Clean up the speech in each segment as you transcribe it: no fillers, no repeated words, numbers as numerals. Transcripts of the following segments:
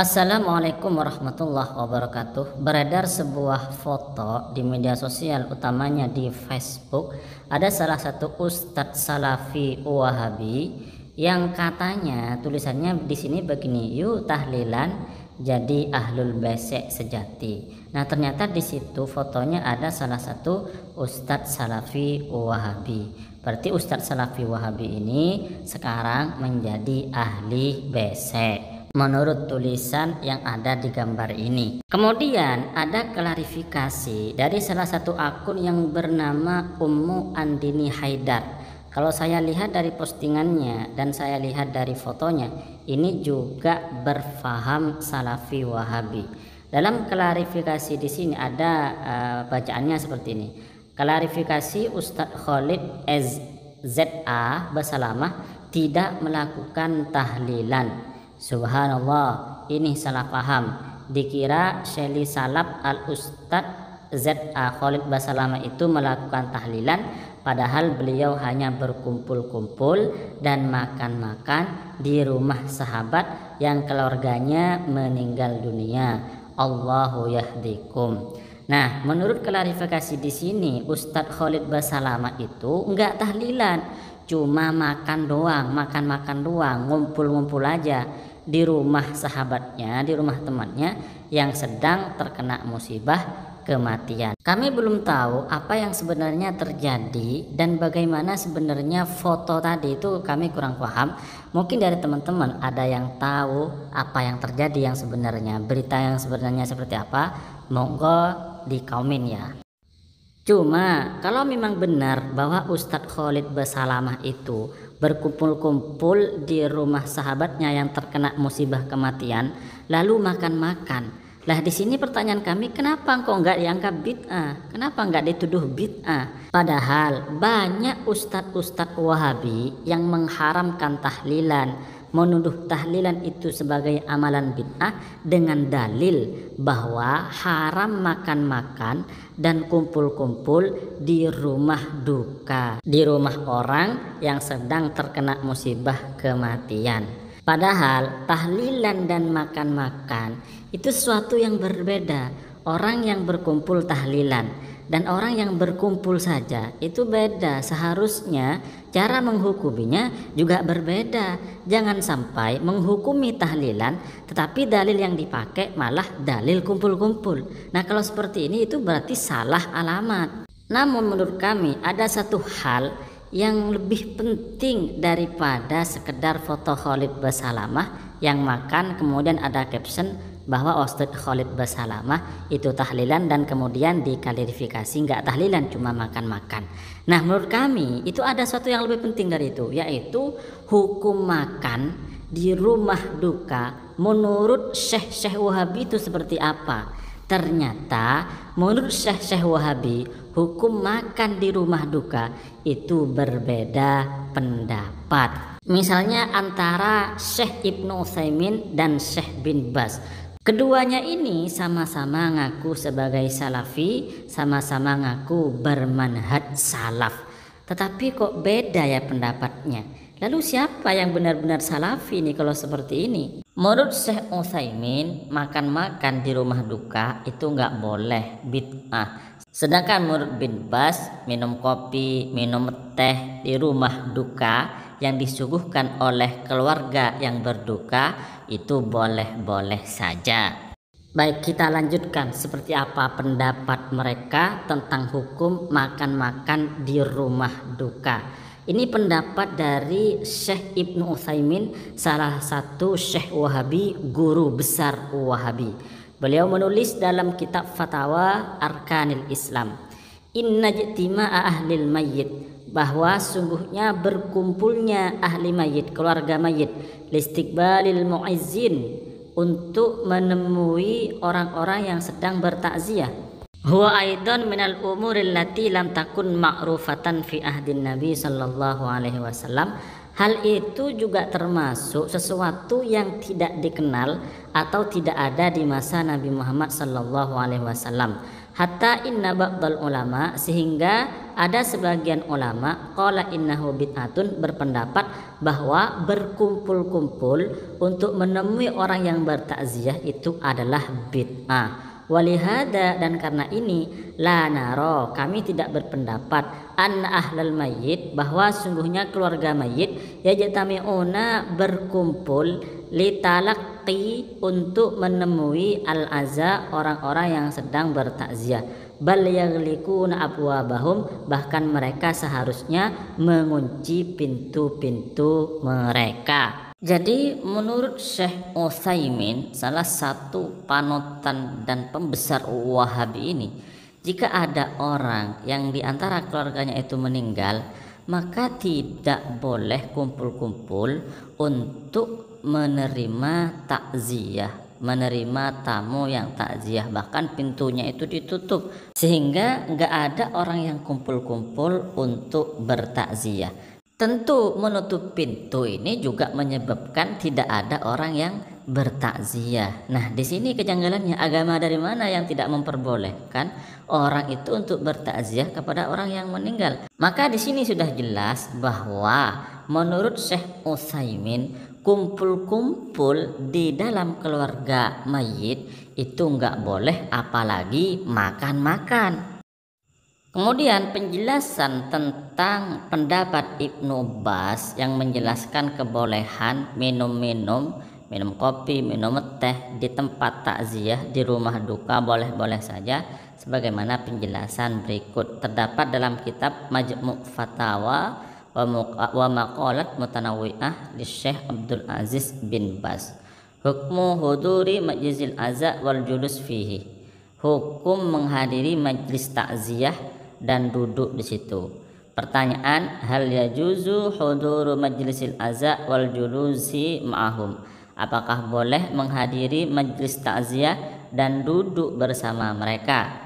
Assalamualaikum warahmatullahi wabarakatuh. Beredar sebuah foto di media sosial, utamanya di Facebook. Ada salah satu ustadz salafi wahabi yang katanya tulisannya di sini begini, yuk tahlilan jadi ahlul besek sejati. Nah, ternyata di situ fotonya ada salah satu ustadz salafi wahabi. Berarti ustadz salafi wahabi ini sekarang menjadi ahli besek menurut tulisan yang ada di gambar ini. Kemudian ada klarifikasi dari salah satu akun yang bernama Ummu Andini Haidar. Kalau saya lihat dari postingannya dan saya lihat dari fotonya, ini juga berfaham salafi wahabi. Dalam klarifikasi di sini ada bacaannya seperti ini. Klarifikasi Ustadz Khalid ZA Basalamah tidak melakukan tahlilan. Subhanallah, ini salah paham. Dikira Shelly Salab Al-Ustadz ZA Khalid Basalamah itu melakukan tahlilan, padahal beliau hanya berkumpul-kumpul dan makan-makan di rumah sahabat yang keluarganya meninggal dunia. Allahu yahdikum. Nah, menurut klarifikasi di sini, Ustadz Khalid Basalamah itu enggak tahlilan, cuma makan doang, makan-makan doang, ngumpul-ngumpul aja di rumah sahabatnya, di rumah temannya yang sedang terkena musibah kematian. Kami belum tahu apa yang sebenarnya terjadi dan bagaimana sebenarnya foto tadi, itu kami kurang paham. Mungkin dari teman-teman ada yang tahu apa yang terjadi yang sebenarnya, berita yang sebenarnya seperti apa, monggo di komen ya. Cuma kalau memang benar bahwa Ustadz Khalid Basalamah itu berkumpul-kumpul di rumah sahabatnya yang terkena musibah kematian lalu makan-makan, lah di sini pertanyaan kami, kenapa engkau enggak dianggap bid'ah? Kenapa enggak dituduh bid'ah? Padahal banyak ustadz-ustadz wahabi yang mengharamkan tahlilan, menuduh tahlilan itu sebagai amalan bid'ah dengan dalil bahwa haram makan-makan dan kumpul-kumpul di rumah duka, di rumah orang yang sedang terkena musibah kematian. Padahal tahlilan dan makan-makan itu sesuatu yang berbeda. Orang yang berkumpul tahlilan dan orang yang berkumpul saja itu beda. Seharusnya cara menghukuminya juga berbeda. Jangan sampai menghukumi tahlilan tetapi dalil yang dipakai malah dalil kumpul-kumpul. Nah, kalau seperti ini itu berarti salah alamat. Namun menurut kami ada satu hal yang lebih penting daripada sekedar foto Khalid Basalamah yang makan kemudian ada caption bahwa Ustadz Khalid Basalamah itu tahlilan dan kemudian diklarifikasi enggak tahlilan, cuma makan-makan. Nah, menurut kami itu ada sesuatu yang lebih penting dari itu, yaitu hukum makan di rumah duka menurut Syekh Wahabi itu seperti apa. Ternyata menurut Syekh Wahabi hukum makan di rumah duka itu berbeda pendapat. Misalnya antara Syekh Ibnu Utsaimin dan Syekh bin Baz. Keduanya ini sama-sama ngaku sebagai salafi, sama-sama ngaku bermanhaj salaf. Tetapi kok beda ya pendapatnya. Lalu siapa yang benar-benar salafi nih kalau seperti ini? Menurut Syekh Utsaimin, makan-makan di rumah duka itu nggak boleh, bid'ah. Sedangkan menurut bin Baz, minum kopi, minum teh di rumah duka yang disuguhkan oleh keluarga yang berduka itu boleh-boleh saja. Baik, kita lanjutkan seperti apa pendapat mereka tentang hukum makan-makan di rumah duka. Ini pendapat dari Syekh Ibnu Utsaimin, salah satu Syekh Wahabi, guru besar Wahabi. Beliau menulis dalam kitab Fatawa Arkanil Islam, Inna jtima'a ahlil mayyit, bahwa sungguhnya berkumpulnya ahli mayit, keluarga mayit, listiqbalil mu'izzin, untuk menemui orang-orang yang sedang bertakziah, huwa aidan minal umuril lati lam takun ma'rufatan fi ahdin Nabi sallallahu alaihi wasallam, Hal itu juga termasuk sesuatu yang tidak dikenal atau tidak ada di masa Nabi Muhammad SAW. Hatta inna ba'dal ulama, sehingga ada sebagian ulama qala innahu bid'atun, berpendapat bahwa berkumpul-kumpul untuk menemui orang yang bertakziah itu adalah bid'ah. Walihada, dan karena ini, la naro, kami tidak berpendapat, anna ahlal mayyit, bahwa sungguhnya keluarga mayit yajtami'una, berkumpul, litalaqi, untuk menemui al-aza, orang-orang yang sedang bertakziah. Bal yaghliquna abwabahum, bahkan mereka seharusnya mengunci pintu-pintu mereka. Jadi menurut Syekh Utsaimin, salah satu panutan dan pembesar Wahabi ini, jika ada orang yang diantara keluarganya itu meninggal, maka tidak boleh kumpul-kumpul untuk menerima takziah, menerima tamu yang takziah, bahkan pintunya itu ditutup sehingga nggak ada orang yang kumpul-kumpul untuk bertakziah. Tentu menutup pintu ini juga menyebabkan tidak ada orang yang bertakziah. Nah, di sini kejanggalannya, agama dari mana yang tidak memperbolehkan orang itu untuk bertakziah kepada orang yang meninggal? Maka di sini sudah jelas bahwa menurut Syekh Utsaimin, kumpul-kumpul di dalam keluarga mayit itu nggak boleh, apalagi makan-makan. Kemudian penjelasan tentang pendapat Ibnu Baz yang menjelaskan kebolehan minum kopi, minum teh di tempat takziah, di rumah duka boleh-boleh saja, sebagaimana penjelasan berikut terdapat dalam kitab Majmu' Fatawa wa Maqalat Mutanawwi'ah li Syekh Abdul Aziz bin Baz. Hukmu huduri majlisil aza wal julus fihi, hukum menghadiri majlis takziah dan duduk di situ. Pertanyaan, hal yajuzu huduru majlisil aza wal julusi ma'ahum, apakah boleh menghadiri majlis takziah dan duduk bersama mereka?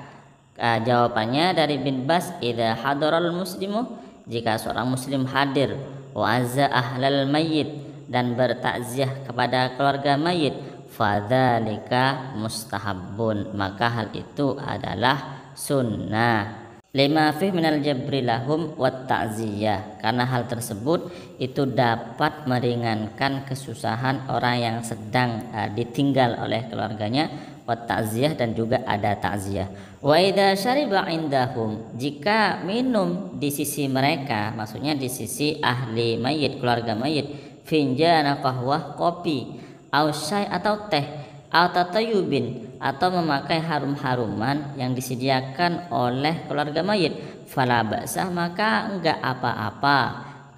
Jawabannya dari bin Baz, idza hadaral muslimu, jika seorang muslim hadir, wa azza ahlal mayyit, dan bertakziah kepada keluarga mayit, fadzalika mustahabbun, maka hal itu adalah sunnah. Lima fi minal jabri lahum wat ta'ziyah, karena hal tersebut itu dapat meringankan kesusahan orang yang sedang ditinggal oleh keluarganya, wat ta'ziyah, dan juga ada ta'ziyah. Wa idza syariba indahum, jika minum di sisi mereka, maksudnya di sisi ahli mayit, keluarga mayit, finjana qahwah, kopi, au syai, atau teh, au tatayubin, atau memakai harum-haruman yang disediakan oleh keluarga mayit, fala ba'sah, maka enggak apa-apa.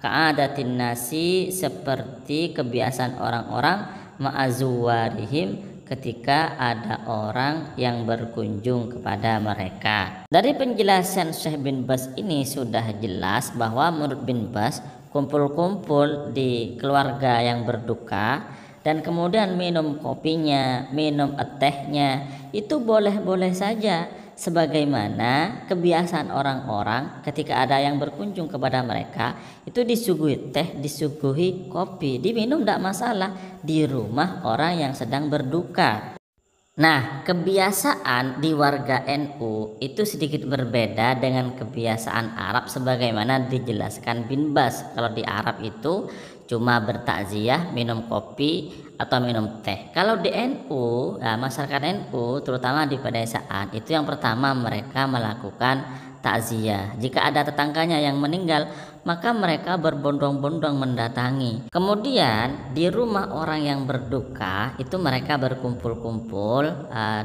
Ka'adatin nasi, seperti kebiasaan orang-orang, ma'azuwarihim, ketika ada orang yang berkunjung kepada mereka. Dari penjelasan Syekh bin Baz ini sudah jelas bahwa menurut bin Baz, kumpul-kumpul di keluarga yang berduka dan kemudian minum kopinya, minum tehnya, itu boleh-boleh saja, sebagaimana kebiasaan orang-orang ketika ada yang berkunjung kepada mereka itu disuguhi teh, disuguhi kopi, diminum tidak masalah di rumah orang yang sedang berduka. Nah, kebiasaan di warga NU itu sedikit berbeda dengan kebiasaan Arab sebagaimana dijelaskan bin Baz. Kalau di Arab itu cuma bertakziah, minum kopi atau minum teh. Kalau di NU, masyarakat NU terutama di pedesaan, itu yang pertama mereka melakukan takziah. Jika ada tetangganya yang meninggal, maka mereka berbondong-bondong mendatangi. Kemudian di rumah orang yang berduka itu mereka berkumpul-kumpul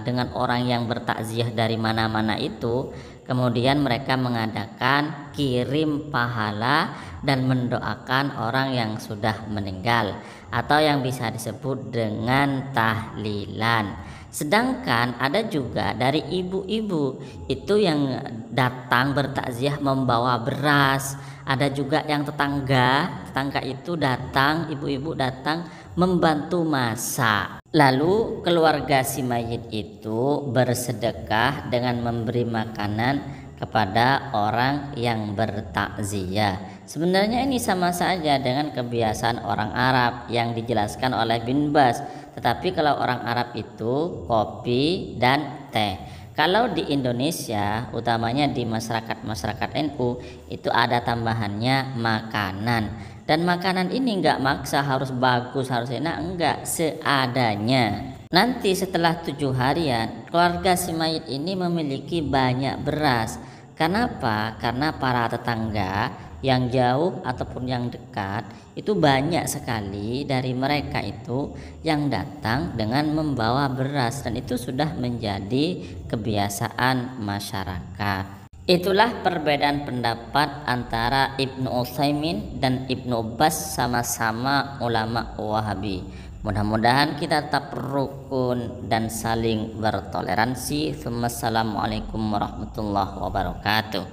dengan orang yang bertakziah dari mana-mana itu. Kemudian mereka mengadakan kirim pahala dan mendoakan orang yang sudah meninggal, atau yang bisa disebut dengan tahlilan. Sedangkan ada juga dari ibu-ibu itu yang datang bertakziah membawa beras. Ada juga yang tetangga itu datang, ibu-ibu datang membantu masak. Lalu keluarga si mayit itu bersedekah dengan memberi makanan kepada orang yang bertakziah. Sebenarnya ini sama saja dengan kebiasaan orang Arab yang dijelaskan oleh Bin Bas. Tetapi kalau orang Arab itu kopi dan teh. Kalau di Indonesia, utamanya di masyarakat NU, itu ada tambahannya makanan. Dan makanan ini nggak maksa harus bagus, harus enak, enggak, seadanya. Nanti setelah 7 harian, keluarga si mayit ini memiliki banyak beras. Kenapa? Karena para tetangga yang jauh ataupun yang dekat itu banyak sekali dari mereka itu yang datang dengan membawa beras, dan itu sudah menjadi kebiasaan masyarakat. Itulah perbedaan pendapat antara Ibnu Utsaimin dan Ibnu Bas, sama-sama ulama Wahabi. Mudah-mudahan kita tetap rukun dan saling bertoleransi. Wassalamualaikum warahmatullahi wabarakatuh.